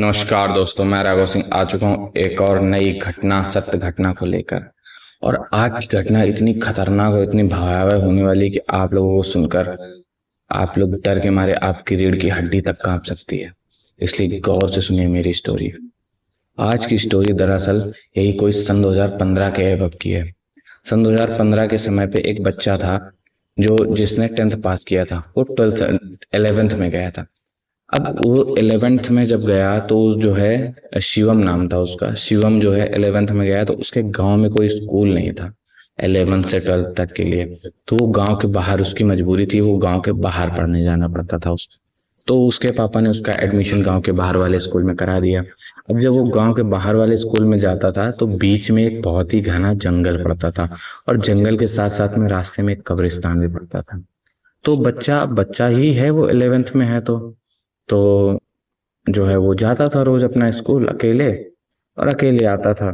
नमस्कार दोस्तों, मैं राघव सिंह आ चुका हूँ एक और नई घटना, सत्य घटना को लेकर। और आज की घटना इतनी खतरनाक और इतनी भयावह होने वाली है कि आप लोगों को सुनकर आप लोग डर के मारे आपकी रीढ़ की हड्डी तक कांप सकती है। इसलिए गौर से सुनिए मेरी स्टोरी। आज की स्टोरी दरअसल यही कोई सन 2015 के एबव की है। सन 2015 के समय पे एक बच्चा था जो जिसने 10th पास किया था। वो 11th में गया था। अब वो 11th में जब गया तो जो है शिवम नाम था उसका। शिवम जो है 11th में गया तो उसके गांव में कोई स्कूल नहीं था 11 से 12 तक के लिए। तो वो गांव के बाहर, उसकी मजबूरी थी, वो गांव के बाहर पढ़ने जाना पड़ता था उसको। तो उसके पापा ने उसका एडमिशन गांव के बाहर वाले स्कूल में करा दिया। अब जब वो गांव के बाहर वाले स्कूल में जाता था तो बीच में एक बहुत ही घना जंगल पड़ता था, और जंगल के साथ साथ में रास्ते में एक कब्रिस्तान भी पड़ता था। तो बच्चा बच्चा ही है, वो 11th में है। तो जो है वो जाता था रोज अपना स्कूल अकेले, और अकेले आता था।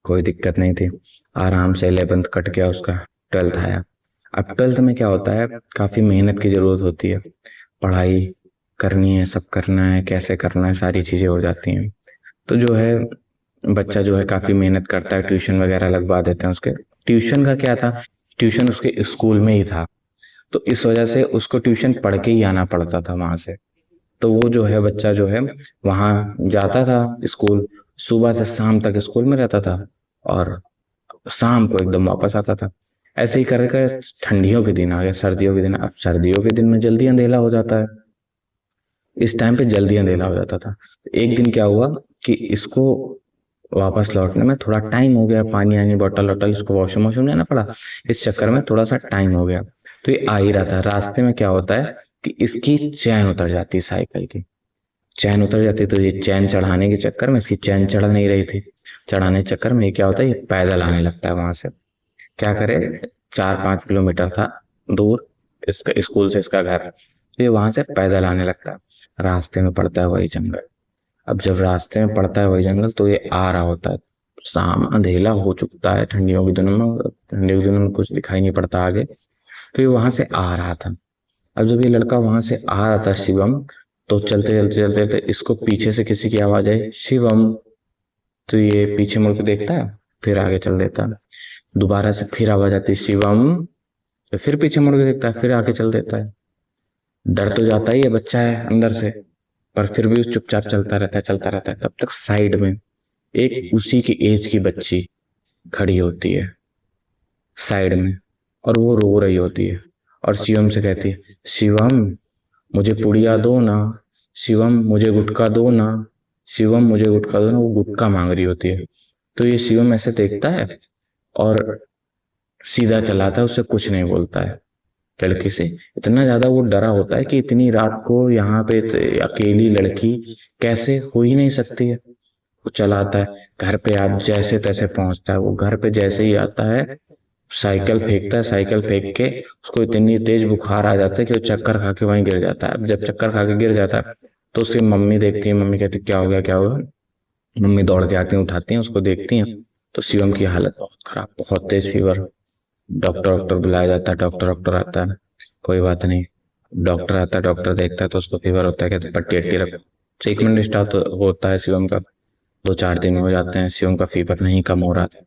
कोई दिक्कत नहीं थी, आराम से 11th कट गया उसका। 12th आया। अब 12th में क्या होता है, काफी मेहनत की जरूरत होती है। पढ़ाई करनी है, सब करना है, कैसे करना है, सारी चीजें हो जाती हैं। तो जो है बच्चा जो है काफी मेहनत करता है, ट्यूशन वगैरह लगवा देते हैं उसके। ट्यूशन का क्या था, ट्यूशन उसके स्कूल में ही था, तो इस वजह से उसको ट्यूशन पढ़ के ही आना पड़ता था वहां से। तो वो जो है बच्चा जो है वहां जाता था स्कूल, सुबह से शाम तक स्कूल में रहता था, और शाम को एकदम वापस आता था। ऐसे ही कर कर ठंडियों के दिन आ गए, सर्दियों के दिन। अब सर्दियों के दिन में जल्दी अंधेला हो जाता है, इस टाइम पे जल्दी अंधेला हो जाता था। एक दिन क्या हुआ कि इसको वापस लौटने में थोड़ा टाइम हो गया, पानी आनी बॉटल वॉटल, इसको वॉशरूम वॉशरूम लेना पड़ा। इस चक्कर में थोड़ा सा टाइम हो गया। तो ये आ ही रहा था, रास्ते में क्या होता है कि इसकी चैन उतर जाती है, साइकिल की चैन उतर जाती है। तो ये चैन चढ़ाने के चक्कर में इसकी चैन चढ़ नहीं रही थी। चढ़ाने के चक्कर में ये क्या होता है, ये पैदल आने लगता है वहां से। क्या करे, 4-5 किलोमीटर था दूर इसका स्कूल से इसका घर। तो ये वहां से पैदल आने लगता है। रास्ते में पड़ता है वही जंगल। अब जब रास्ते में पड़ता है वही जंगल तो ये आ रहा होता है। शाम अंधेला हो चुकता है, ठंडियों के दिनों में, ठंडियों के दिनों में कुछ दिखाई नहीं पड़ता आगे। तो ये वहां से आ रहा था। अब जब ये लड़का वहां से आ रहा था शिवम, तो चलते चलते चलते चलते इसको पीछे से किसी की आवाज आई, शिवम। तो ये पीछे मुड़ के देखता है, फिर आगे चल देता है। दोबारा से फिर आवाज आती है, शिवम। तो फिर पीछे मुड़ के देखता है, फिर आगे चल देता है। डर तो जाता ही है, बच्चा है अंदर से, पर फिर भी चुपचाप चलता रहता है, चलता रहता है। तब तक साइड में एक उसी की एज की बच्ची खड़ी होती है साइड में, और वो रो रही होती है, और शिवम से कहती है, शिवम मुझे पुड़िया दो ना, शिवम मुझे गुटखा दो ना, शिवम मुझे गुटखा दो ना। वो गुटखा मांग रही होती है। तो ये शिवम ऐसे देखता है और सीधा चलाता है, उससे कुछ नहीं बोलता है। लड़की से इतना ज्यादा वो डरा होता है कि इतनी रात को यहाँ पे अकेली लड़की कैसे हो ही नहीं सकती है। वो चलाता है, घर पे आज जैसे तैसे पहुंचता है। वो घर पे जैसे ही आता है, साइकिल फेंकता है, साइकिल फेंक के उसको इतनी तेज बुखार आ जाता है कि वो चक्कर खा के वहीं गिर जाता है। अब जब चक्कर खा के गिर जाता है तो उसकी मम्मी देखती है, मम्मी कहती क्या हो गया, क्या हुआ। मम्मी दौड़ के आती हैं, उठाती हैं उसको, देखती हैं तो शिवम की हालत बहुत खराब, बहुत तेज फीवर। डॉक्टर डॉक्टर बुलाया जाता है, डॉक्टर डॉक्टर आता है, कोई बात नहीं। डॉक्टर आता है, डॉक्टर देखता है तो उसको फीवर होता है, कहते हैं पट्टी अट्टी रखो। ट्रीटमेंट स्टार्ट होता है शिवम का। 2-4 दिन हो जाते हैं, शिवम का फीवर नहीं कम हो रहा था।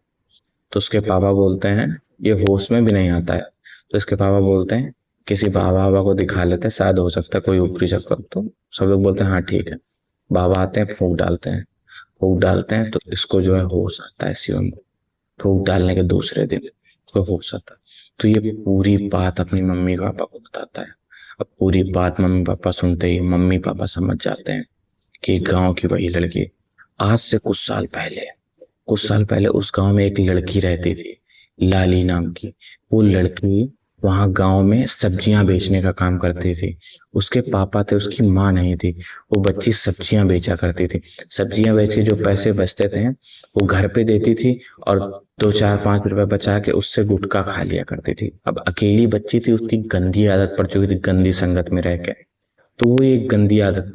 तो उसके पापा बोलते हैं, ये होश में भी नहीं आता है। तो इसके पापा बोलते हैं किसी बाबा बाबा को दिखा लेते हैं, शायद हो सकता है कोई ऊपरी चक्कर। तो सब लोग बोलते हैं हाँ ठीक है। बाबा आते हैं, फूंक डालते हैं। फूंक डालते हैं तो इसको जो है होश आता है शिवम को। फूंक डालने के दूसरे दिन उसको होश आता है। तो ये पूरी बात अपनी मम्मी पापा को बताता है। अब पूरी बात मम्मी पापा सुनते ही मम्मी पापा समझ जाते हैं कि गांव की वही लड़की। आज से कुछ साल पहले उस गांव में एक लड़की रहती थी, लाली नाम की। वो लड़की वहां गांव में सब्जियां बेचने का काम करती थी। उसके पापा थे, उसकी माँ नहीं थी। वो बच्ची सब्जियां बेचा करती थी। सब्जियां बेच के जो पैसे बचते थे वो घर पे देती थी, और 2-4-5 रुपए बचा के उससे गुटखा खा लिया करती थी। अब अकेली बच्ची थी, उसकी गंदी आदत पड़ चुकी थी, गंदी संगत में रह के। तो वो एक गंदी आदत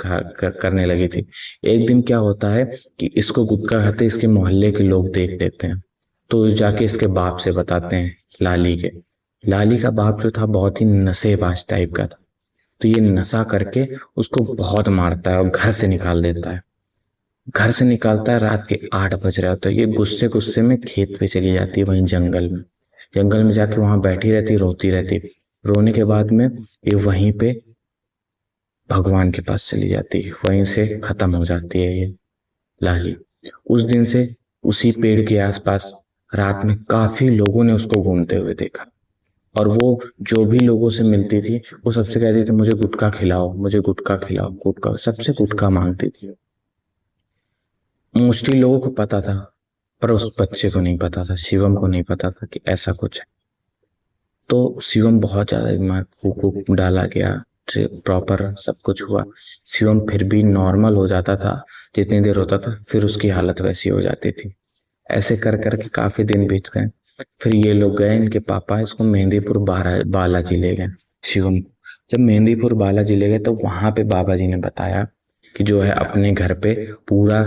करने लगी थी। एक दिन क्या होता है कि इसको गुटखा खाते इसके मोहल्ले के लोग देख लेते हैं। तो जाके इसके बाप से बताते हैं, लाली के। लाली का बाप जो था बहुत ही नशेबाज टाइप का था। तो ये नशा करके उसको बहुत मारता है और घर से निकाल देता है। घर से निकालता है, रात के 8 बज रहे होते हैं। ये गुस्से गुस्से में खेत पे चली जाती है, वहीं जंगल में। जंगल में जाके वहां बैठी रहती, रोती रहती। रोने के बाद में ये वहीं पे भगवान के पास चली जाती है, वहीं से खत्म हो जाती है ये लाली। उस दिन से उसी पेड़ के आसपास रात में काफी लोगों ने उसको घूमते हुए देखा। और वो जो भी लोगों से मिलती थी, वो सबसे कहती थी मुझे गुटखा खिलाओ, मुझे गुटखा खिलाओ, गुटखा, सबसे गुटखा मांगती थी। मोस्टली लोगों को पता था, पर उस बच्चे को नहीं पता था, शिवम को नहीं पता था कि ऐसा कुछ है। तो शिवम बहुत ज्यादा बीमार, फूक वूक डाला गया, प्रॉपर सब कुछ हुआ। शिवम फिर भी नॉर्मल हो जाता था, जितनी देर होता था, फिर उसकी हालत वैसी हो जाती थी। ऐसे कर करके काफी दिन बीत गए। फिर ये लोग गए, इनके पापा इसको मेहंदीपुर बालाजी ले गए शिवम को। जब मेहंदीपुर बालाजी ले गए तो वहां पे बाबा जी ने बताया कि जो है अपने घर पे पूरा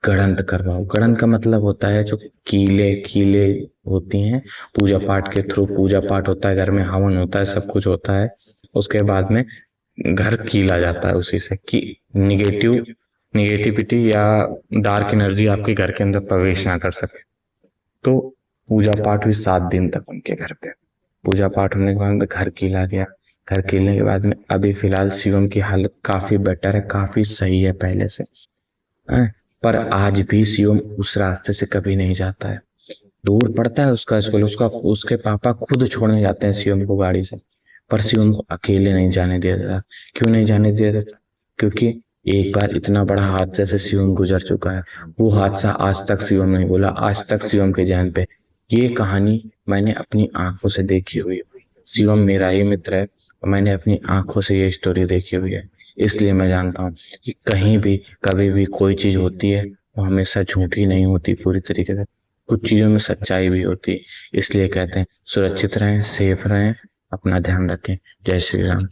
गड़ंत करवाओ। गड़ंत का मतलब होता है जो कीले कीले होती हैं, पूजा पाठ के थ्रू पूजा पाठ होता है, घर में हवन होता है, सब कुछ होता है। उसके बाद में घर कीला जाता है उसी से, कि निगेटिविटी या डार्क एनर्जी आपके घर के अंदर प्रवेश ना कर सके। तो पूजा पाठ हुई 7 दिन तक उनके घर पे। पूजा पाठ होने के बाद घर कीला गया। घर कीलने के बाद में अभी फिलहाल शिवम की हालत काफी बेटर है, काफी सही है पहले से। हैं? पर आज भी शिवम उस रास्ते से कभी नहीं जाता है। दूर पड़ता है उसका स्कूल, उसके पापा खुद छोड़ने जाते हैं शिवम को गाड़ी से, पर शिवम को अकेले नहीं जाने दिया जाता। क्यों नहीं जाने दिया जाता? क्योंकि एक बार इतना बड़ा हादसा से शिवम गुजर चुका है। वो हादसा आज तक शिवम नहीं बोला, आज तक शिवम के जहन पे। ये कहानी मैंने अपनी आंखों से देखी हुई है। शिवम मेरा ही मित्र है और मैंने अपनी आंखों से ये स्टोरी देखी हुई है। इसलिए मैं जानता हूँ कि कहीं भी कभी भी कोई चीज होती है, वो हमेशा झूठी नहीं होती पूरी तरीके से। कुछ चीजों में सच्चाई भी होती है। इसलिए कहते हैं सुरक्षित रहें, सेफ रहें, अपना ध्यान रखें। जय श्री राम।